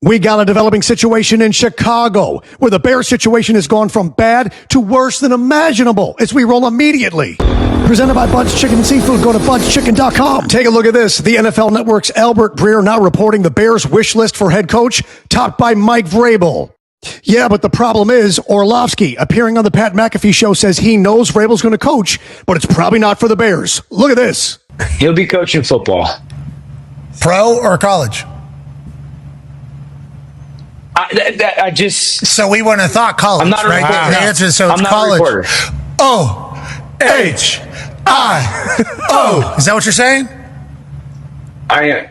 We got a developing situation in Chicago where the Bears situation has gone from bad to worse than imaginable as we roll immediately. Presented by Bud's Chicken and Seafood. Go to budschicken.com. Take a look at this. The NFL Network's Albert Breer now reporting the Bears' wish list for head coach, topped by Mike Vrabel. Yeah, but the problem is Orlovsky, appearing on the Pat McAfee show, says he knows Vrabel's going to coach, but it's probably not for the Bears. Look at this. He'll be coaching football. Pro or college? I just... So we wouldn't have thought college, I'm not a right? reporter. The answer is so it's I'm not college. a reporter. O-H-I-O. Is that what you're saying? I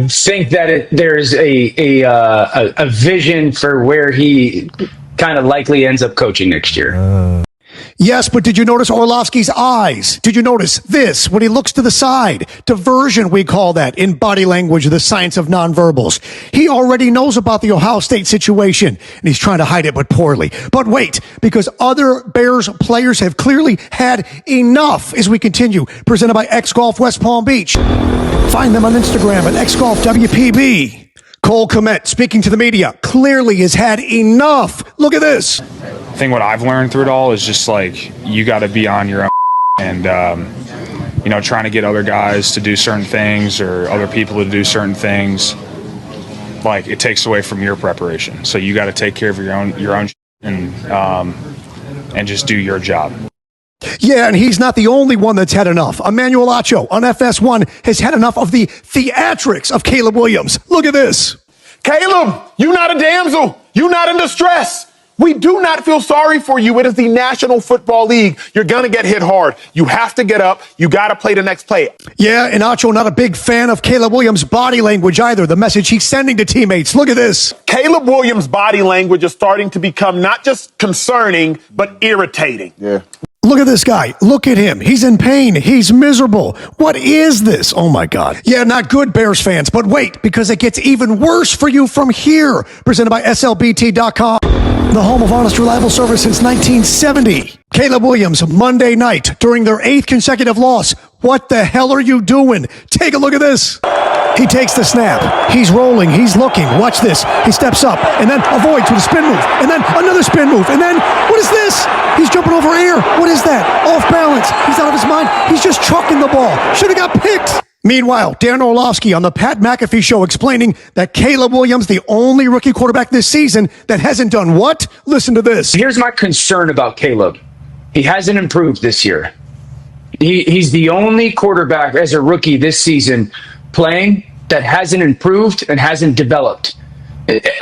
think that there's a vision for where he kind of likely ends up coaching next year. Yes, but did you notice Orlovsky's eyes? Did you notice this when he looks to the side? Diversion, we call that in body language, the science of nonverbals. He already knows about the Ohio State situation, and he's trying to hide it, but poorly. But wait, because other Bears players have clearly had enough as we continue. Presented by X Golf West Palm Beach. Find them on Instagram at XGolfWPB. Cole Kmet, speaking to the media, clearly has had enough. Look at this. I think what I've learned through it all is just like you got to be on your own and trying to get other guys to do certain things or other people to do certain things, like it takes away from your preparation. So you got to take care of your own and just do your job. Yeah, and he's not the only one that's had enough. Emmanuel Acho on FS1 has had enough of the theatrics of Caleb Williams. Look at this. Caleb, you not a damsel. You not in distress. We do not feel sorry for you. It is the National Football League. You're going to get hit hard. You have to get up. You got to play the next play. Yeah, and Acho not a big fan of Caleb Williams' body language either, the message he's sending to teammates. Look at this. Caleb Williams' body language is starting to become not just concerning, but irritating. Yeah. Look at this guy. Look at him. He's in pain. He's miserable. What is this? Oh, my God. Yeah, not good, Bears fans. But wait, because it gets even worse for you from here. Presented by SLBT.com, the home of honest, reliable service since 1970. Caleb Williams, Monday night, during their 8th consecutive loss. What the hell are you doing? Take a look at this. He takes the snap. He's rolling. He's looking. Watch this. He steps up and then avoids with a spin move. And then another spin move. And then, what is this? He's jumping over air. What is that? Off balance. He's out of his mind. He's just chucking the ball. Should have got picked. Meanwhile, Dan Orlovsky on the Pat McAfee show explaining that Caleb Williams, the only rookie quarterback this season that hasn't done what? Listen to this. Here's my concern about Caleb. He hasn't improved this year. He's the only quarterback as a rookie this season playing that hasn't improved and hasn't developed.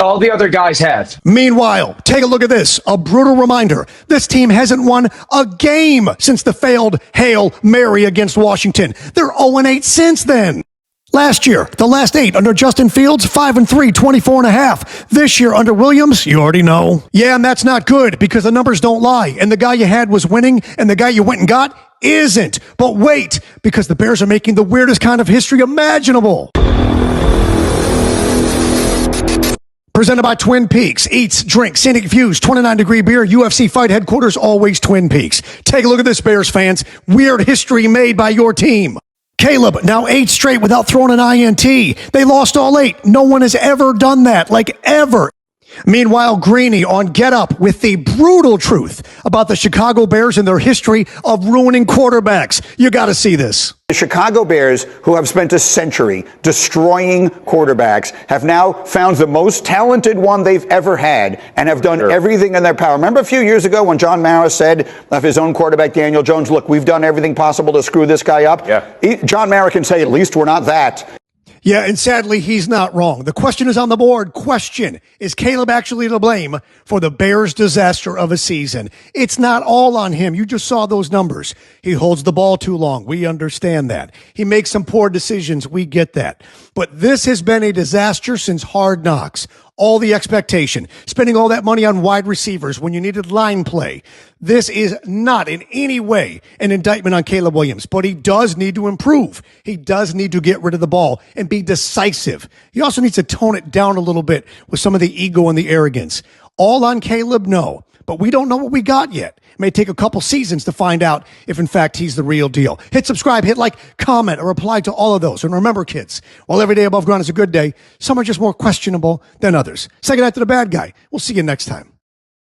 All the other guys have. Meanwhile, take a look at this. A brutal reminder. This team hasn't won a game since the failed Hail Mary against Washington. They're 0-8 since then. Last year, the last 8 under Justin Fields, 5-3, 24.5. This year under Williams, you already know. Yeah, and that's not good because the numbers don't lie. And the guy you had was winning, and the guy you went and got isn't. But wait, because the Bears are making the weirdest kind of history imaginable. Presented by Twin Peaks. Eats, drinks, scenic views, 29-degree beer, UFC fight headquarters, always Twin Peaks. Take a look at this, Bears fans. Weird history made by your team. Caleb, now 8 straight without throwing an INT. They lost all 8. No one has ever done that, like ever. Meanwhile, Greeny on Get Up with the brutal truth about the Chicago Bears and their history of ruining quarterbacks. You got to see this. The Chicago Bears, who have spent a century destroying quarterbacks, have now found the most talented one they've ever had and have done everything in their power. Remember a few years ago when John Mara said of his own quarterback, Daniel Jones, look, we've done everything possible to screw this guy up? Yeah. John Mara can say, at least we're not that. Yeah, and sadly, he's not wrong. The question is on the board. Question, is Caleb actually to blame for the Bears' disaster of a season? It's not all on him. You just saw those numbers. He holds the ball too long. We understand that. He makes some poor decisions. We get that. But this has been a disaster since Hard Knocks. All the expectation, spending all that money on wide receivers when you needed line play. This is not in any way an indictment on Caleb Williams, but he does need to improve. He does need to get rid of the ball and be decisive. He also needs to tone it down a little bit with some of the ego and the arrogance. All on Caleb? No. but we don't know what we got yet. It may take a couple seasons to find out if, in fact, he's the real deal. Hit subscribe, hit like, comment, or reply to all of those. And remember, kids, while every day above ground is a good day, some are just more questionable than others. Say goodnight to the bad guy. We'll see you next time.